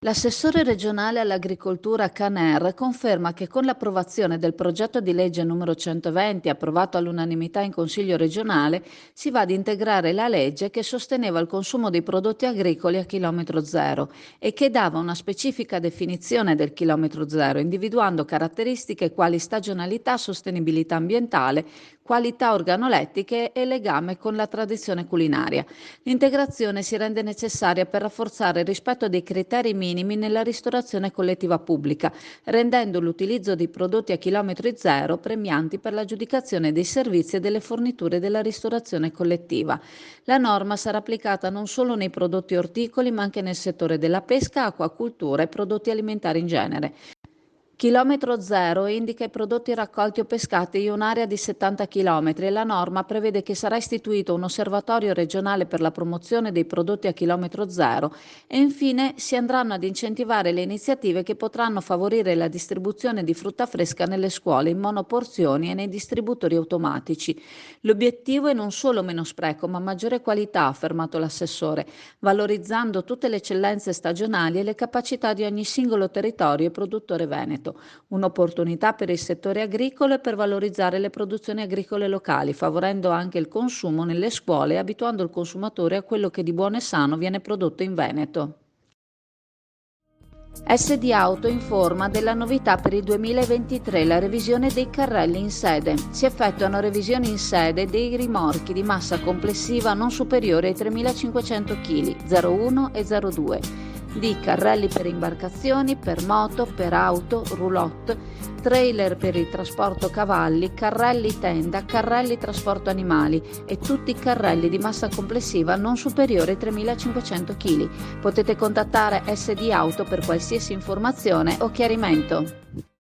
L'assessore regionale all'agricoltura Caner conferma che con l'approvazione del progetto di legge numero 120, approvato all'unanimità in Consiglio regionale, si va ad integrare la legge che sosteneva il consumo dei prodotti agricoli a chilometro zero e che dava una specifica definizione del chilometro zero, individuando caratteristiche quali stagionalità, sostenibilità ambientale, qualità organolettiche e legame con la tradizione culinaria. L'integrazione si rende necessaria per rafforzare il rispetto dei criteri minimi nella ristorazione collettiva pubblica, rendendo l'utilizzo di prodotti a chilometri zero premianti per l'aggiudicazione dei servizi e delle forniture della ristorazione collettiva. La norma sarà applicata non solo nei prodotti orticoli, ma anche nel settore della pesca, acquacultura e prodotti alimentari in genere. Chilometro zero indica i prodotti raccolti o pescati in un'area di 70 km e la norma prevede che sarà istituito un osservatorio regionale per la promozione dei prodotti a chilometro zero e infine si andranno ad incentivare le iniziative che potranno favorire la distribuzione di frutta fresca nelle scuole in monoporzioni e nei distributori automatici. L'obiettivo è non solo meno spreco, ma maggiore qualità, ha affermato l'assessore, valorizzando tutte le eccellenze stagionali e le capacità di ogni singolo territorio e produttore veneto. Un'opportunità per il settore agricolo e per valorizzare le produzioni agricole locali, favorendo anche il consumo nelle scuole e abituando il consumatore a quello che di buono e sano viene prodotto in Veneto. SD Auto informa della novità per il 2023, la revisione dei carrelli in sede. Si effettuano revisioni in sede dei rimorchi di massa complessiva non superiore ai 3.500 kg, 01 e 02, di carrelli per imbarcazioni, per moto, per auto, roulotte, trailer per il trasporto cavalli, carrelli tenda, carrelli trasporto animali e tutti i carrelli di massa complessiva non superiore ai 3.500 kg. Potete contattare SD Auto per qualsiasi informazione o chiarimento.